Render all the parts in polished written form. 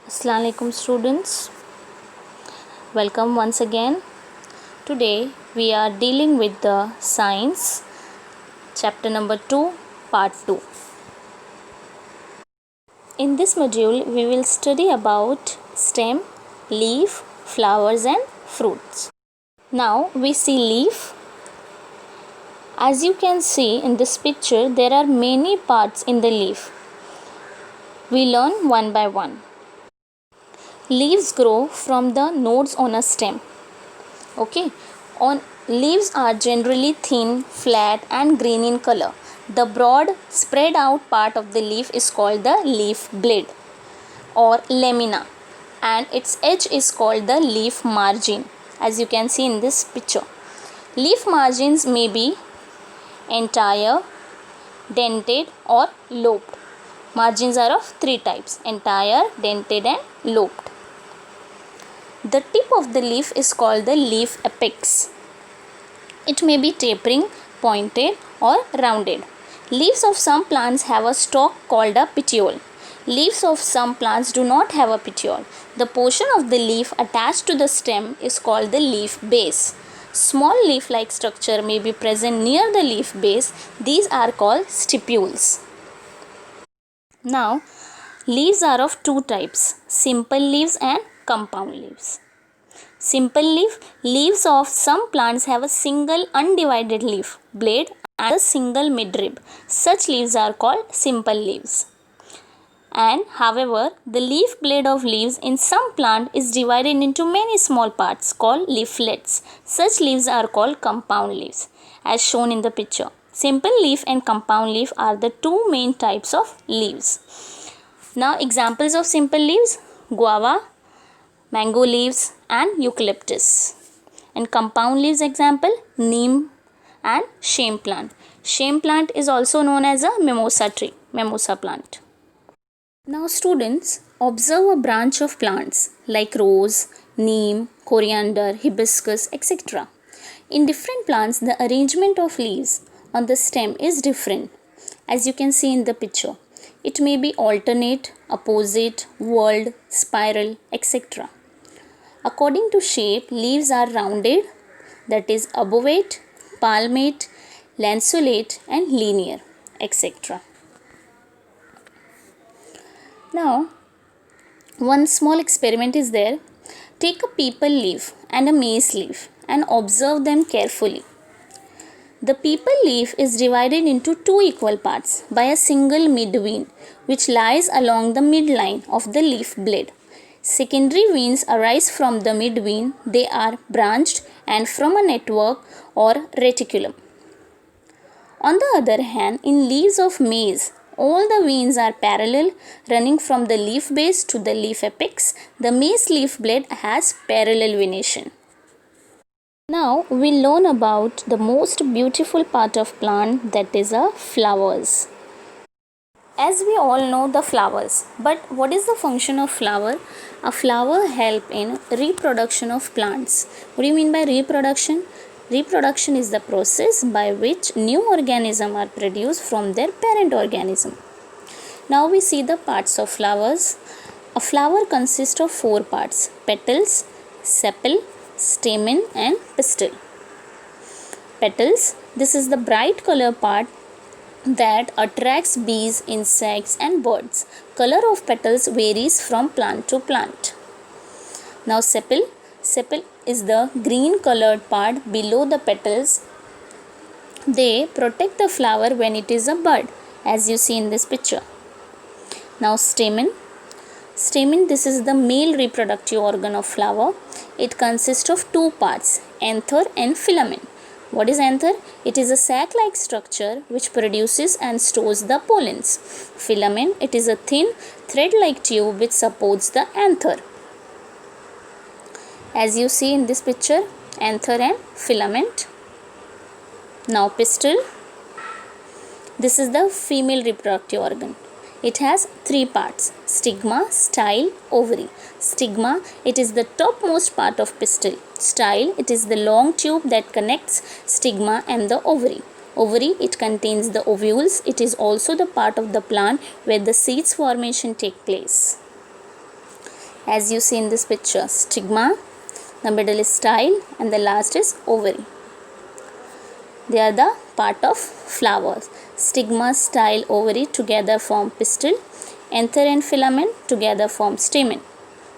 Assalamu alaikum students, welcome once again. Today we are dealing with the science chapter number 2 part 2. In this module we will study about stem, leaf, flowers and fruits. Now we see leaf. As you can see in this picture, there are many parts in the leaf. We learn one by one. Leaves grow from the nodes on a stem. Okay, leaves are generally thin, flat and green in color. The broad spread out part of the leaf is called the leaf blade or lamina, and its edge is called the leaf margin, as you can see in this picture. Leaf margins may be entire, dented or lobed. Margins are of three types: entire, dented and lobed. The tip of the leaf is called the leaf apex. It may be tapering, pointed or rounded. Leaves of some plants have a stalk called a petiole. Leaves of some plants do not have a petiole. The portion of the leaf attached to the stem is called the leaf base. Small leaf-like structure may be present near the leaf base. These are called stipules. Now, leaves are of two types: simple leaves and compound leaves. Simple leaves of some plants have a single undivided leaf blade and a single midrib. Such leaves are called simple leaves. And however, the leaf blade of leaves in some plant is divided into many small parts called leaflets. Such leaves are called compound leaves, as shown in the picture. Simple leaf and compound leaf are the two main types of leaves. Now, examples of simple leaves: guava, mango leaves and eucalyptus. And compound leaves example: neem and shame plant. Shame plant is also known as a mimosa tree, mimosa plant. Now students, observe a branch of plants like rose, neem, coriander, hibiscus, etc. In different plants, the arrangement of leaves on the stem is different, as you can see in the picture. It may be alternate, opposite, whorled, spiral, etc. According to shape, leaves are rounded, that is obovate, palmate, lanceolate and linear, etc. Now, one small experiment is there. Take a peepal leaf and a mace leaf and observe them carefully. The peepal leaf is divided into two equal parts by a single midvein, which lies along the midline of the leaf blade. Secondary veins arise from the midvein. They are branched and from a network or reticulum. On the other hand, in leaves of maize, all the veins are parallel, running from the leaf base to the leaf apex. The maize leaf blade has parallel venation. Now we learn about the most beautiful part of plant, that is flowers. As we all know the flowers, but what is the function of flower? A flower help in reproduction of plants. What do you mean by reproduction? Reproduction is the process by which new organisms are produced from their parent organism. Now we see the parts of flowers. A flower consists of four parts: petals, sepal, stamen and pistil. Petals, this is the bright color part that attracts bees, insects and birds. Color of petals varies from plant to plant. Now sepal is the green colored part below the petals. They protect the flower when it is a bud, as you see in this picture. Now stamen, this is the male reproductive organ of flower. It consists of two parts, anther and filament. What is anther? It is a sac-like structure which produces and stores the pollens. Filament, it is a thin thread-like tube which supports the anther. As you see in this picture, anther and filament. Now pistil, this is the female reproductive organ. It has three parts: stigma, style, ovary. Stigma, it is the topmost part of pistil. Style, it is the long tube that connects stigma and the ovary. Ovary, it contains the ovules. It is also the part of the plant where the seeds formation take place. as you see in this picture, stigma, the middle is style, and the last is ovary. They are the part of flowers. Stigma, style, ovary together form pistil. Anther and filament together form stamen.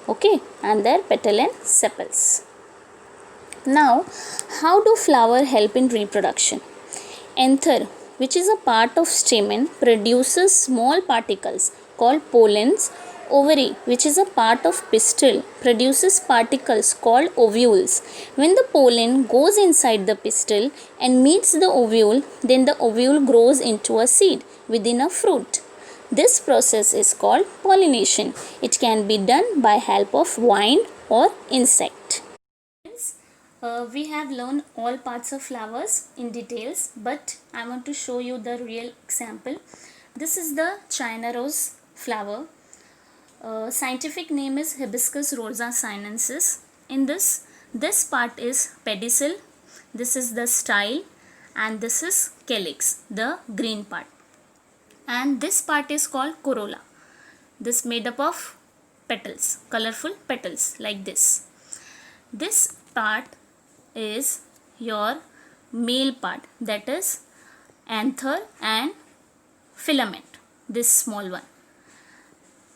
Okay, and their petal and sepals. Now, how do flower help in reproduction? Anther, which is a part of stamen, produces small particles called pollens. Ovary, which is a part of pistil, produces particles called ovules. When the pollen goes inside the pistil and meets the ovule, then the ovule grows into a seed within a fruit. This process is called pollination. It can be done by help of wind or insect. We have learned all parts of flowers in details, but I want to show you the real example. This is the China rose flower. Scientific name is Hibiscus rosa sinensis. In this part is pedicel, this is the style, and this is calyx, the green part. And this part is called corolla. This made up of petals, colorful petals like this. This part is your male part, that is anther and filament, this small one.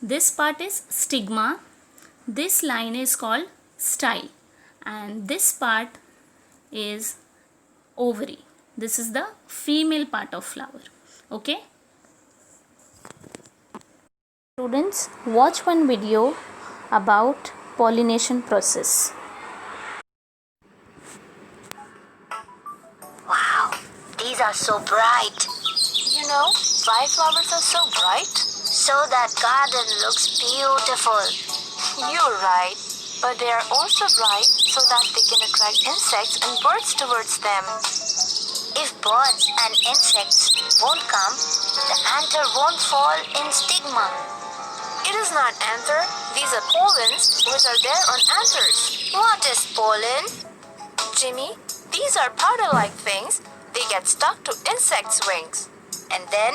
This part is stigma, this line is called style, and this part is ovary. This is the female part of flower. Okay, students, watch one video about pollination process. Wow, these are so bright. You know why flowers are so bright? So that garden looks beautiful. You're right, but they are also bright so that they can attract insects and birds towards them. If birds and insects won't come, the anther won't fall in stigma. It is not anther, these are pollens which are there on anthers. What is pollen? Jimmy, these are powder-like things. They get stuck to insects' wings. And then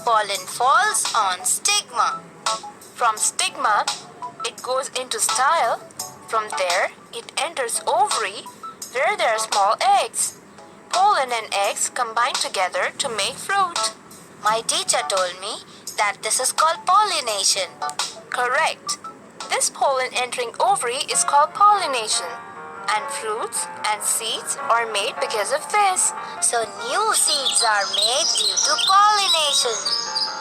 pollen falls on stigma. From stigma, it goes into style. From there, it enters ovary, where there are small eggs. Pollen and eggs combine together to make fruit. My teacher told me that this is called pollination. Correct. This pollen entering ovary is called pollination. And fruits and seeds are made because of this. So new seeds are made due to pollination.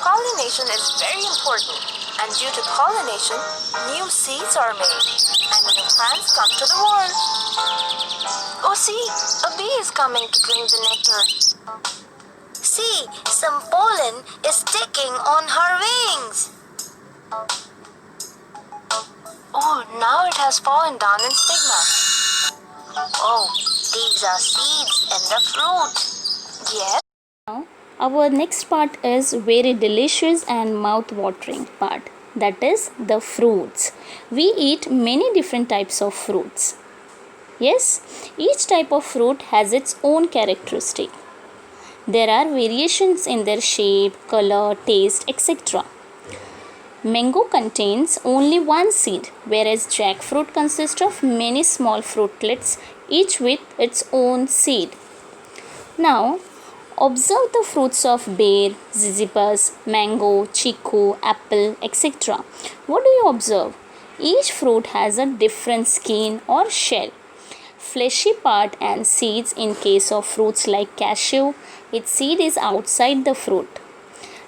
Pollination is very important, and due to pollination, new seeds are made and new plants come to the world. Oh, see, a bee is coming to drink the nectar. See, some pollen is sticking on her wings. Oh, now it has fallen down in stigma. Oh, these are seeds in the fruit. Yes. Now, our next part is very delicious and mouth-watering part. That is the fruits. We eat many different types of fruits. Yes, each type of fruit has its own characteristic. There are variations in their shape, color, taste, etc. Mango contains only one seed, whereas jackfruit consists of many small fruitlets, each with its own seed. Now, observe the fruits of pear, ziziphus, mango, chiku, apple, etc. What do you observe? Each fruit has a different skin or shell. Fleshy part and seeds in case of fruits like cashew, its seed is outside the fruit.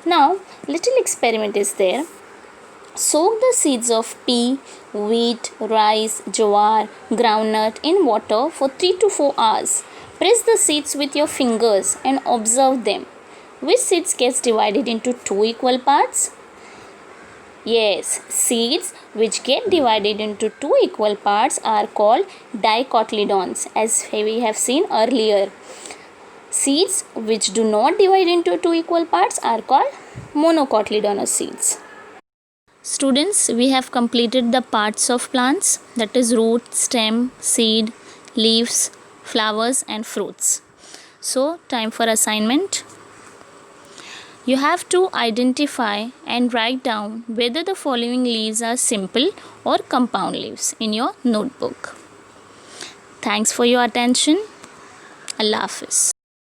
Now, little experiment is there. Soak the seeds of pea, wheat, rice, jowar, groundnut in water for 3 to 4 hours. Press the seeds with your fingers and observe them. Which seeds gets divided into 2 equal parts? Yes, seeds which get divided into 2 equal parts are called dicotyledons, as we have seen earlier. Seeds which do not divide into 2 equal parts are called monocotyledonous seeds. Students, we have completed the parts of plants, that is root, stem, seed, leaves, flowers and fruits. So, time for assignment. You have to identify and write down whether the following leaves are simple or compound leaves in your notebook. Thanks for your attention. Allah Hafiz.